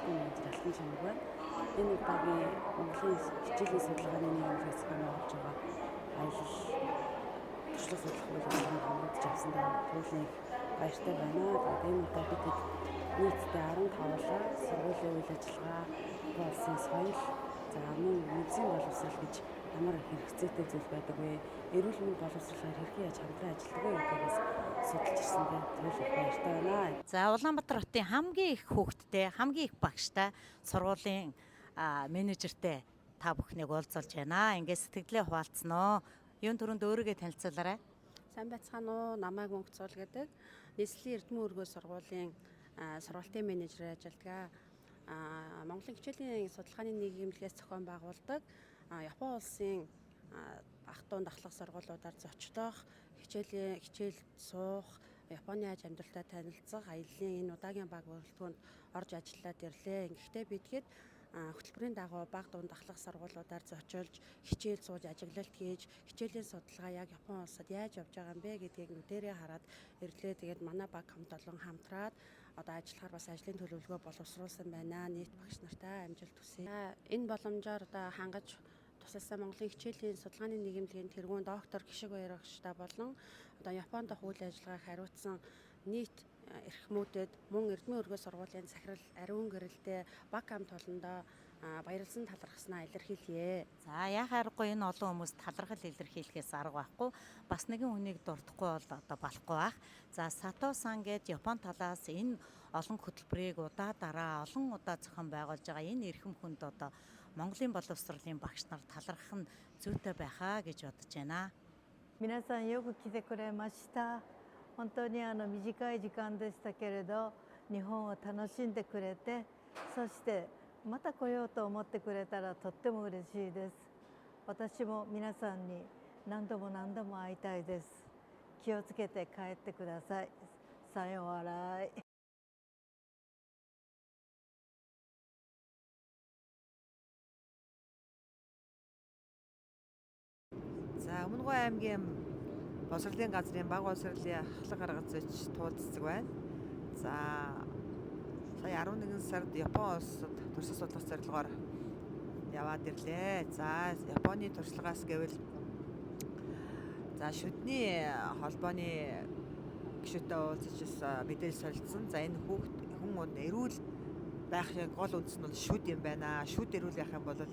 сургалтын менежер Алтан Чанар байна. Энэ удаагийн Монголын хичээлийн судалгааны нийгэм фэсбүүкээр орж байгаа аялал туршлага судлах үйл ажиллагаанд хамрагдаж авсандаа туйлын баяртай байна. Тэгээд энэ удаа бид нийтдээ 15-уулаа сургуулийн үйл ажиллагаа, улсын соёл, за мөн мэдсэн боловсрол гэж ямар хэрэгцээтэй зүйл байдаг вэ? Эрүүл мэнд боловсролоор хэрхэн яаж хамтран ажилладаг вэ гэдгээс судалж ирсэндээ туйлын баяртай байна. За Улаанбаатар хотын хамгийн их хүүхэдтэй, хамгийн их багштай сургуулийн менежертэй та бүхнийг уулзуулж байна. Ингээд сэтгэлээ хуваалцсан. Юун түрүүнд өөрийгөө танилцуулаарай. Сайн байцгаана уу? Намайг Мөнгөцөл гэдэг. Нийслэлийн Эрдэмэн өргөө сургуулийн сургалтын менежер ажилладаг. Монголын хичээлийн судалгааны нийгэмлэгээс зохион байгуулдаг. Япон улсын ах トゥ дахлах сургуулиудаар зочлох, хичээл суух, Японы аж амьдралтай танилцах, аяллаа энэ удаагийн баг бүрэлдэхүүнд орж ажиллаад ирлээ. Гэхдээ бидгээд хөтөлбөрийн дагуу бага дунд дахлах сургуулиудаар зочилж, хичээл сууж, ажиглалт хийж, хичээлийн судалгаа яг Япон улсад яаж явж байгаа юм бэ гэдгийг нүдэрээ хараад ирлээ. Тэгээд манай баг хамт олон хамтраад одоо ажиллахаар бас ажлын төлөвлөгөө боловсруулсан байна. Нийт багш нартай амжилт хүсье. Энэ боломжоор одоо хангаж тусалсан Монголын хичээлийн судалгааны нийгэмлэгийн тэргүүн доктор Гишиг Баяр багштай болон одоо Японд үйл ажиллагааг хариуцсан нийт эрхмүүдэд мөн Эрдэмэн өргөө сургуулийн захирал ариун гэрэлтэй баг хамт олондоо баярлсан талархснаа илэрхийлье. За яхаа аргагүй энэ олон хүмүүс талархал илэрхийлэхээс арга байхгүй. Бас нэгэн хүнийг дурдахгүй бол одоо болохгүй байх. За Сато-сан гээд Япон талаас энэ олон хөтөлбөрийг дараа олон удаа зохион байгуулж байгаа энэ эрхэм хүнд одоо Монголын боловсролын багш нар талархах нь зүйтэй байхаа гэж бодож байна. 皆さんよく来てくれました。本当に短い時間でしたけれど、日本を楽しんでくれて、そしてまた来ようと思ってくれたらとっても嬉しいです。私も皆さんに何度も会いたいです。気をつけて帰ってください。さようなら。За Өмнөгөө аймгийн боловсролын газрын баг боловсролын ахлах арга зүйч туулцдаг байна. За сая 11 сард Япон улсад туршлага судлах зорилгоор яваад ирлээ. За Японы туршлагаас гэвэл за шүдний холбооны гишүүтэй уулзаж мэдээлэл солилцсон. За энэ хүн эрүүл байхын гол үндэс нь бол шүд юм байна. Шүд эрүүл байх юм бол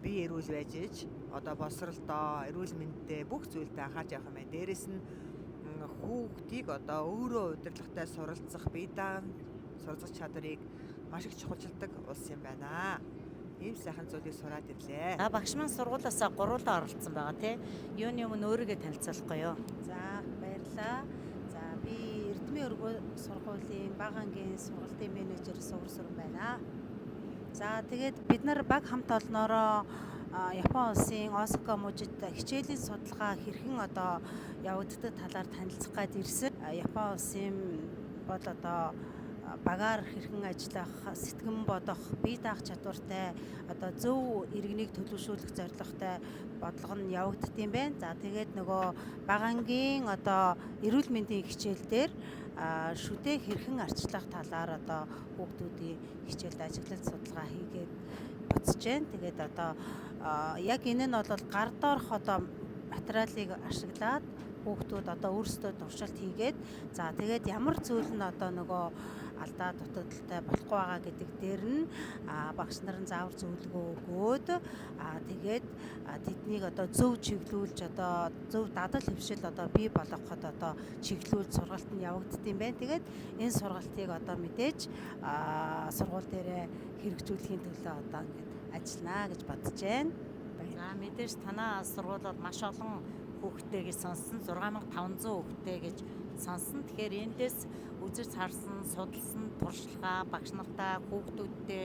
бие эрүүл байж иж одоо боловсролдоо эрүүл мэндэд бүх зүйлтэй анхаарч явах юм байна. Дээрээс нь хүүхдийг одоо өөрөө удирдлагатай суралцах, бие даан суралцах чадварыг маш их чухалчилдаг улс юм байна. Ийм сайхан зүйлийг сураад ирлээ. Багш маань сургуулиас гуруулаа оролцсон байгаа тий. Юуны өмнө өөрийгөө танилцуулахгүй юу? За баярлалаа. За би Эрдэмэн өргөө сургуулийн бага ангийн сургалтын менежер Сүрэн байна. За тэгээд бид нар баг хамт олноороо Япон улсын Осака мужид хичээлийн судалгаа хэрхэн одоо явагддаг талаар танилцах гээд ирсэн. Япон улсын бол одоо багаар хэрхэн ажиллах, сэтгэн бодох, бие даах чадвартай одоо зөв иргэнийг төлөвшүүлэх зорилготой бодлого нь явагддаг юм байна. За тэгээд нөгөө багангийн одоо эрүүл мэндийн хичээл дээр шүдээ хэрхэн арчлах талаар одоо хүүхдүүдийн хичээлд ажиглалт судалгаа хийгээд буцаж байна. Тэгээд одоо яг энэ нь бол гар доорх одоо материалыг ашиглаад хүүхдүүд одоо өөрсдөө туршилт хийгээд за тэгээд ямар зүйл нь одоо нөгөө алдаа дутагдaltaй болохгүй байгаа гэдэг дээр нь багш нарын заавар зөвлөгөө өгөөд тэгээд тэднийг одоо зөв чиглүүлж одоо зөв дадал хөвшил одоо бий болгоход одоо чиглүүлж сургалт нь явагддаг юм байна. Тэгээд энэ сургалтыг одоо мэдээж сургууль дээрээ хэрэгжүүлэхийн төлөө одоо ингээд ажиллана гэж бодож байна. За мэдээж танаа сургууль бол маш олон хүүхдтэй гэж сонссон 6500 хүүхдтэй гэж сонсон. Тэгэхээр эндээс үзэж харсан, судалсан туршлага багш нартай хүүхдүүдтэй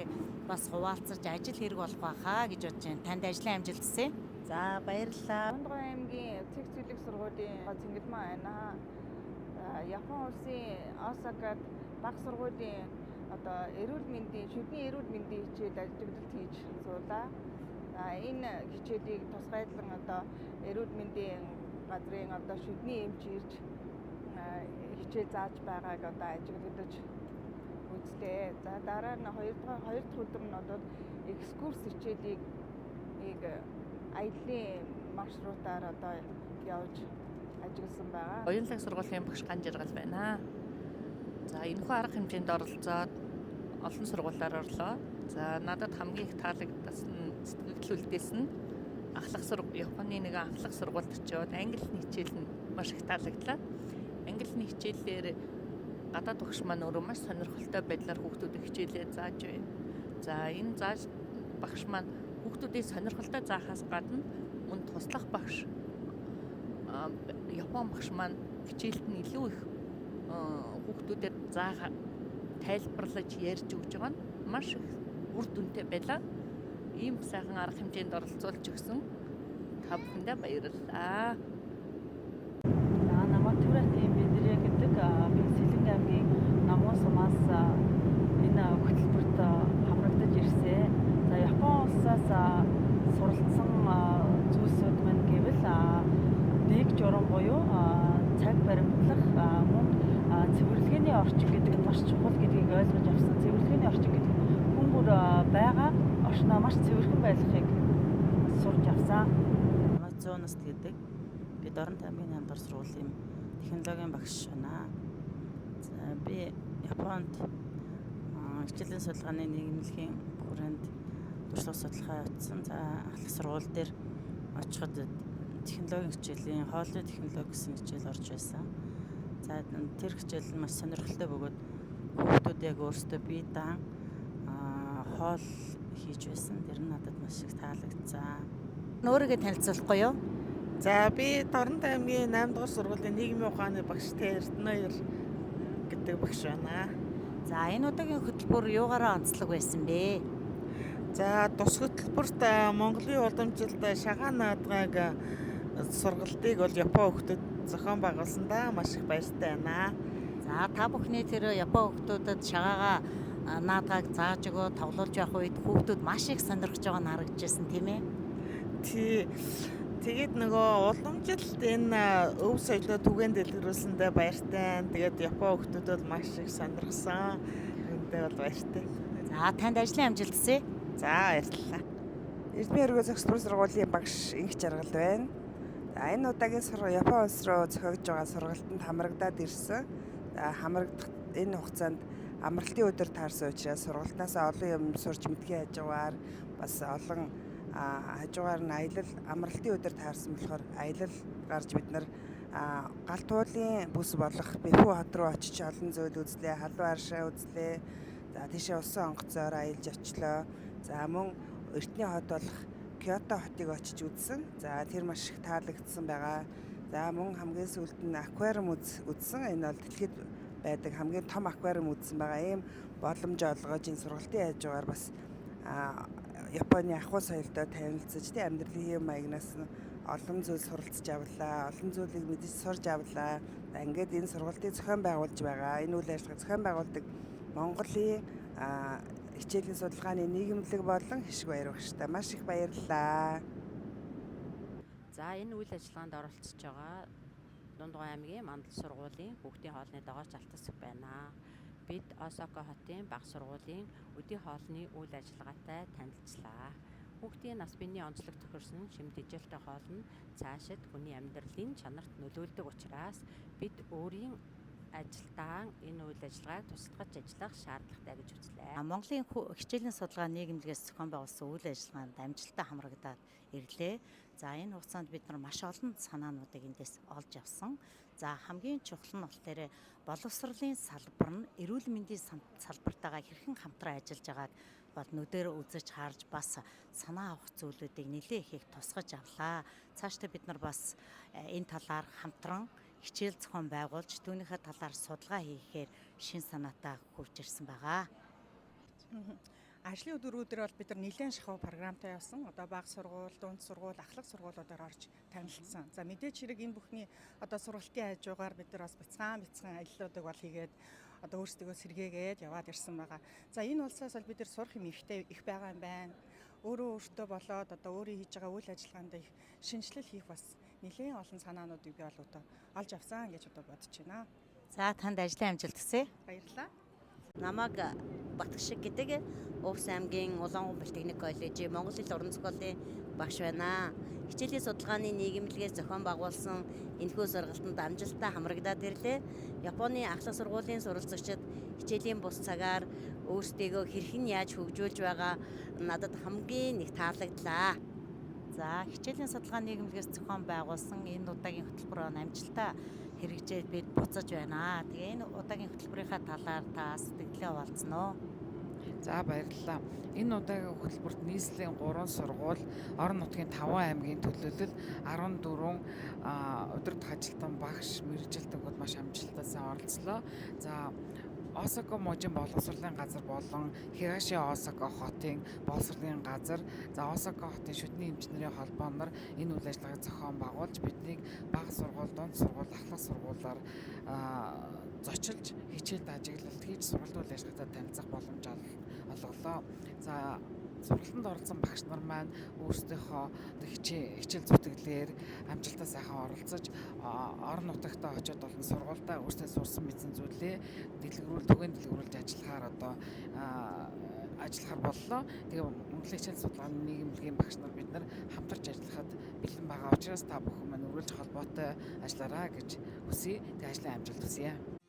бас хуваалцаж ажил хэрэг болох байхаа гэж бодож байна. Танд ажлын амжилт хүсье. За баярлалаа. Өмнөгөө аймгийн цэг цэглэг сургуулийн цэнгэлмэн байна. Япон улсын Осакад баг сургуулийн одоо шүдний эрүүл мэндийн хичээл ажиглалт хийж суулаа. Энэ хичээлийг тусгайдлан одоо эрүүл мэндийн газрын одоо шүдний эмч ирж хичээл зааж байгааг одоо ажиглагдаж үзлээ. За дараа нь хоёр дахь өдөр нь одоо экскурс хичээлийг аяллаа маршрутаар одоо явж ажигласан байгаа. Оюунлаг сургуулийн багш Ган Жаргал байна. За энэхүү арга хэмжээнд оролцоод олон сургуулиар орлоо. За надад хамгийн их таалагдсан сэтгэл үлдээсэн нь Японы нэг ахлах сургуульд очиод англи хичээл нь маш их таалагдлаа. Англи хичээлээр гадаад багш маань өөрөө маш сонирхолтой байдлаар хүүхдүүдийг хичээлээ зааж байна. За энэ зааж багш маань хүүхдүүдийг сонирхолтой заахаас гадна мөн туслах багш Япон багш маань хичээлд нь илүү их хүүхдүүдэд тайлбарлаж ярьж өгж байгаа нь маш их үр дүнтэй байлаа. Ийм сайхан арга хэмжээнд оролцуулж өгсөн та бүхэндээ баярлалаа. Намайг Түрэлийн Бэдрэ гэдэг би Сэлэнг аймгийн Намгун сумаас энэ хөтөлбөрт хамрагдаж ирсэн. За Япон улсаас суралцсан зүйлсүүд маань гэвэл дэг журам буюу цаг баримтлах мөн цэвэрлэгээний орчин гэдэг нь маш чухал гэдгийг ойлгож авсан. Цэвэрлэгээний орчин гэдэг нь хүн бүр байгаа орчноо маш цэвэрхэн байлгахыг сурч авсан. Намайг Зуунаас гэдэг. Би Дорнот аймгийн 8 дугаар сургуулийн технологийн багш байна. За би Японд хичээлийн судалгааны нийгэмлэгийн хүрээнд туршлага судалгаа явуулсан. За ахлах сургууль дээр очиход технологийн хичээлийн хоолны технологи гэсэн хичээл орж байсан. За тэр хичээл нь маш сонирхолтой бөгөөд хүүхдүүд яг өөрсдөө бие даан хоол хийж байсан. Тэр нь надад маш их таалагдсан. Өөрийгөө танилцуулахгүй юу? За би Дорнот аймгийн 8 дугаар сургуулийн нийгмийн ухааны багштай Эрдэнэер гэдэг багш байна. За энэ удаагийн хөтөлбөр юугаараа онцлог байсан бэ? За тус хөтөлбөрт Монголын уламжилт шагаан наадгыг сургалтыг бол Япон хүүхдэд зохион байгуулсан да маш их баяртай байна. За та бүхний тэр Япон хүүхдүүдэд шагаагаа наадгааг зааж өгөө тоглуулж явах үед хүүхдүүд маш их сонирхож байгаа нь харагдажсэн тийм ээ. Тэгээд нөгөө уламжилт энэ өв соёлоо түгээн дэлгэрүүлсэндээ баяртай. Тэгээд Япон хүүхдүүд бол маш их сонирхсан. Үүндээ бол баяртай. За танд ажлын амжилт хүсье. За баярлалаа. Эрдмийн өргөө зохисбор сургуулийн багш Инх Жаргал байна. За энэ удаагийн Япон улс руу зохиогдож байгаа сургалтанд хамрагдаад ирсэн. За хамрагдах энэ хугацаанд амралтын өдөр таарсан учраас сургалтаас олон юм сурч мэдхий хажуугаар бас олон хажуугаар нь аялал амралтын өдөр таарсан болохоор аялал гарч бид нар галт уулын бүс болох Бэфү хот руу очиж олон зүйл үзлээ, халуун аршаа үзлээ. За тийшээ усан онгоцоор аялж очлоо. За мөн эртний хот болох Киото хотыг очиж үзсэн. За тэр маш их таалагдсан байгаа. За мөн хамгийн сүүлд нь аквариум үзсэн. Энэ бол дэлхийд байдаг хамгийн том аквариум үзсэн байгаа. Ийм боломж олгож энэ сургалтын хажуугаар бас Японы ахуй соёлтой танилцж амьдралын хэм маягнаас олон зүйл суралцж авлаа. Олон зүйлийг мэдэж сурж авлаа. Ингээд энэ сургалтыг зохион байгуулж байгаа. Энэ үйл ажиллагааг зохион байгуулдаг Монголын хичээлийн судалгааны нийгэмлэг болон Хишг баяр багштай маш их баярлалаа. За энэ үйл ажиллагаанд оролцож байгаа Дундгой аймгийн Мандал сургуулийн хүүхдийн хоолны дагооч алтас байна. Бид Осака хотын бага сургуулийн өдий хоолны үйл ажиллагаатай танилцлаа. Хүүхдийн нас биений онцлог тохирсон шимтгийлтэй хоол нь цаашид хүний амьдралын чанарт нөлөөлдөг учраас бид өөрийн ажилтан энэ үйл ажиллагааг тусгаж ажиллах шаардлагатай гэж үзлээ. Монголын хичээлийн судалгаа нийгэмлэгээс зохион байгуулсан үйл ажиллагаанд амжилттай хамрагдаад ирлээ. За энэ хугацаанд бид нар маш олон санаануудыг эндээс олж авсан. За хамгийн чухал нь болохоор боловсролын салбар нь эрүүл мэндийн салбартайгаа хэрхэн хамтран ажиллаж байгааг бол нүдээр үзэж харж бас санаа авах зүйлүүдийг нэлээд их тусгаж авлаа. Цаашдаа бид нар бас энэ талаар хамтран хичээл зохион байгуулж түүнийхээ талаар судалгаа хийхээр шин санаатай хурж ирсэн байгаа. Ажлын өдрүүдээр бол бид нар нэлээд шахуу програмтай явсан. Одоо бага сургууль, дунд сургууль, ахлах сургуулиудаар орж танилцсан. За мэдээч хэрэг энэ бүхний одоо сургалтын хажуугаар бид нар бас бяцхан аяллуудыг бол хийгээд одоо өөрсдөө сэргээгээд яваад ирсэн байгаа. За энэ улсаас бол бид нар сурах юм их байгаа юм байна. Өөртөө болоод одоо өөрийн хийж байгаа үйл ажиллагаанд их шинжилэл хийх бас нэлээд олон санаануудыг би бол одоо олж авсан гэж одоо бодож байна. За танд ажлын амжилт хүсье. Баярлалаа. намайг Батгшиг гэдэг Увс аймгийн Улаангон политехник коллежийн Монгол хэл уран зохиолын багш байна. Хичээлийн судалгааны нийгэмлэгээс зохион байгуулсан энэхүү сургалтанд амжилттай хамрагдаад ирлээ. Японы ахлах сургуулийн суралцагчид хичээлийн бус цагаар өөрсдийгөө хэрхэн яаж хөгжүүлж байгаа надад хамгийн их таалагдлаа. За хичээлийн судалгааны нийгэмлэгээс зохион байгуулсан энэ удаагийн хөтөлбөр амжилттай хэрэгжээд бид буцаж байна. Тэгээ энэ удаагийн хөтөлбөрийнхаа талаар та сэтгэлээ хуваалцсан уу? За баярлалаа. Энэ удаагийн хөтөлбөрт нийслэлийн 3 сургууль, орон нутгийн 5 аймгийн төлөөлөл 14 удирдах ажилтан багш, мэргэжилтэнүүд маш амжилттай сайн оролцлоо. За Осака мужийн боловсролын газар болон Хигаши Осака хотын боловсролын газар, за Осака хотын шүтний эмчнэрийн холбооноор энэ үйл ажиллагааг зохион байгуулж биднийг бага сургууль, дунд сургууль, ахлах сургуулиар зочилж хичээлд ажиглалт хийж сургалт үйл ажиллагаатай танилцах боломж олголоо. За сургалтанд оролцсон багш нар маань өөрсдийнхөө хичээл зүтгэлээр амжилттай сайхан оролцож орон нутагтаа очиод олон сургуультай өөрсдөө сурсан мэдсэн зүйлээ түгээн дэлгэрүүлж ажиллахаар ажиллахаар боллоо. Тэгээ Монголын хичээл судалгааны нийгэмлэгийн багш нар бид нар хамтарч ажиллахад бэлэн байгаа учраас та бүхэн маань үргэлж холбоотой ажиллаарай гэж хүсье. Тэгээ ажлын амжилт хүсье.